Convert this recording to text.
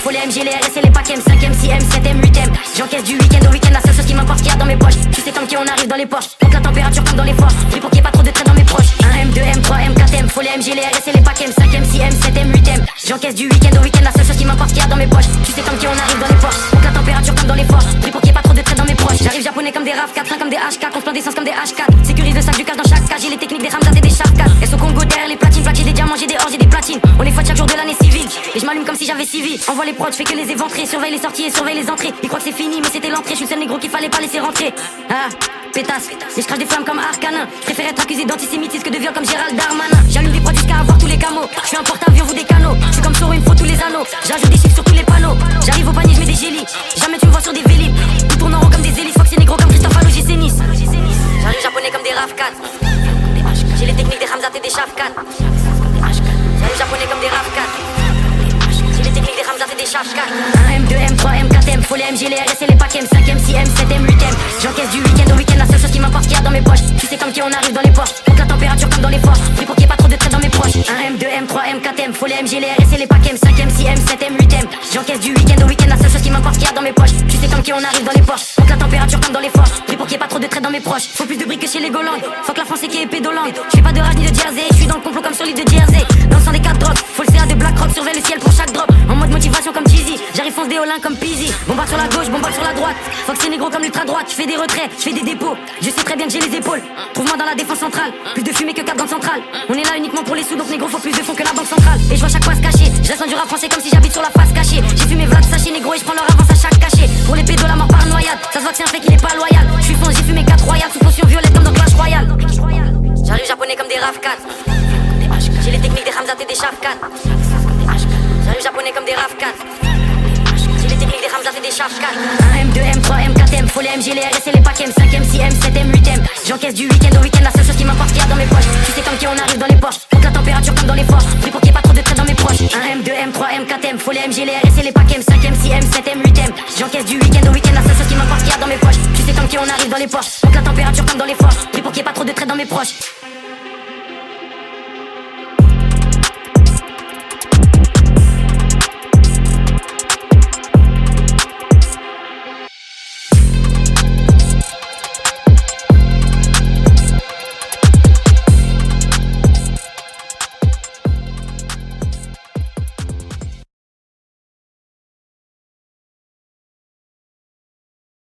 faut les MG, les RS et les packs M, 5M, 6M, 7M, 8M. J'encaisse du week-end au week-end, la seule chose qui m'importe qu'il y a dans mes poches. Tu sais comme qui on arrive dans les poches, monte la température comme dans les forges. Pris pour qu'il y ait pas trop de traits dans mes proches. 1M, 2M, 3M, 4M, faut les MG, les RS et les packs M, 5M, 6M, 7M, 8M. J'encaisse du week-end au week-end, la seule chose qui m'importe qu'il y a dans mes poches. Tu sais comme qui on arrive dans les poches, monte la température comme dans les forges. Pris pour qu'il y ait pas trop de traits dans mes proches. J'arrive japonais comme des RAV4, comme des HK, qu'on se plante d'essence comme des H4. Sécurise le sac du cash dans chaque cage, j'ai les techniques des Ramzat et des Sharkas. Elles sont Congo derrière les platines, j'ai des diamants, j'ai des or, j'ai des platines. On les fouette chaque jour de l'année civile. Et je m'allume comme si j'avais civil. Envoie les prods, je fais que les éventrer. Surveille les sorties et surveille les entrées. Ils croient que c'est fini, mais c'était l'entrée. Je suis le seul négro qu'il fallait pas laisser rentrer. Ah, pétasse. Mais je crache des flammes comme Arcanin. Je préfère être accusé d'antisémitisme que de viol comme Gérald Darmanin. J'allume des prods jusqu'à avoir tous les camos. Je suis un porte-avions, vous des canaux. Je suis comme Soro, il me faut tous les anneaux. J'ajoute des chiffres sur tous les panneaux. J'arrive au panier, je mets des gélis. Jamais tu me vois sur des vélips. Tout tourne en rond comme des hélices. Faut que c'est négro comme Christophe Allo, j'ai Nice. J'arrive japonais comme des RAV4. J'ai les techniques des Ramzat et des Sharkas. J'arrive japonais comme des RAV4. J'ai les techniques des Ramzat et des Sharkas. 1M, 2M, 3M, 4M, faut les MG, les RS et les packs M, 5M, 6M, 7M, 8M. J'encaisse du week-end au week-end, la seule chose qui m'importe qu'il y a dans mes poches. Tu sais comme qui on arrive dans les poches, monte la température comme dans les forges. Pris pour qu'il y ait pas trop de traits dans mes proches. 1M, 2M, 3M, 4M, faut les MG, les RS et les packs M, 5M, 6M, 7M, 8M. J'encaisse du week-end au week-end, la seule chose qui m'importe qu'il y a dans mes poches. Tu sais comme qui on arrive dans les poches, monte la température comme dans les forges. Pris pour qu'il y ait pas trop de traits dans mes proches. Faut plus de briques que chez les Golandes. Faut que la France est qui est pédolante. Je fais pas de rage ni de jersey, je suis dans le complot comme sur l'île de Jersey. Dans le sang des 4 drogues, faut le CA de Black Rock, surveille le ciel pour chaque drop. En mode motivation comme Cheesy, j'arrive fonce des Olin comme Peasy. Bombarde sur la gauche, bombarde sur la droite. Faut que c'est négro comme l'ultra droite, je fais des retraits, je fais des dépôts. Je sais très bien que j'ai les épaules. Trouve-moi dans la défense centrale, plus de fumée que 4 dans centrale. On est là uniquement pour les sous, donc négro faut plus de fonds que la banque centrale. Et je vois chaque fois se cacher, je reste du rap français comme si j'habite sur la face cachée. J'ai fumé Vlad sachet négro et je prends leur avance à chaque cachet. Pour les pédos la mort par noyade, ça se voit que c'est un fait qu'il est pas loyal. Je suis fonce, j'ai fumé 4 royales sous potion violette comme dans Clash Royale. J'arrive japonais comme des RAV4. J'ai les techniques des Ramzat et des Sharkas. J'arrive japonais comme des RAV4. J'ai les techniques des Ramzat et des Sharkas. 1M, 2M, 3M, 4M, faut les MG, les RS et les packs M, 5M, 6M, 7M, 8M. J'encaisse du week-end au week-end, la seule chose qui m'importe qu'il y a dans mes poches. Tu sais comme qui on arrive dans les poches, monte la température comme dans les forges. Pris pour qu'il y ait pas trop de traits dans mes proches. 1M, 2M, 3M, 4M, faut les MG, les RS et les packs M, 5M, 6M, 7M, 8M. J'encaisse du week-end au week-end, la seule chose qui m'importe qu'il y a dans mes poches. Tu sais comme qui on arrive dans les poches, monte la température comme dans les forges. Pris pour qu'il y ait pas trop de traits dans mes proches.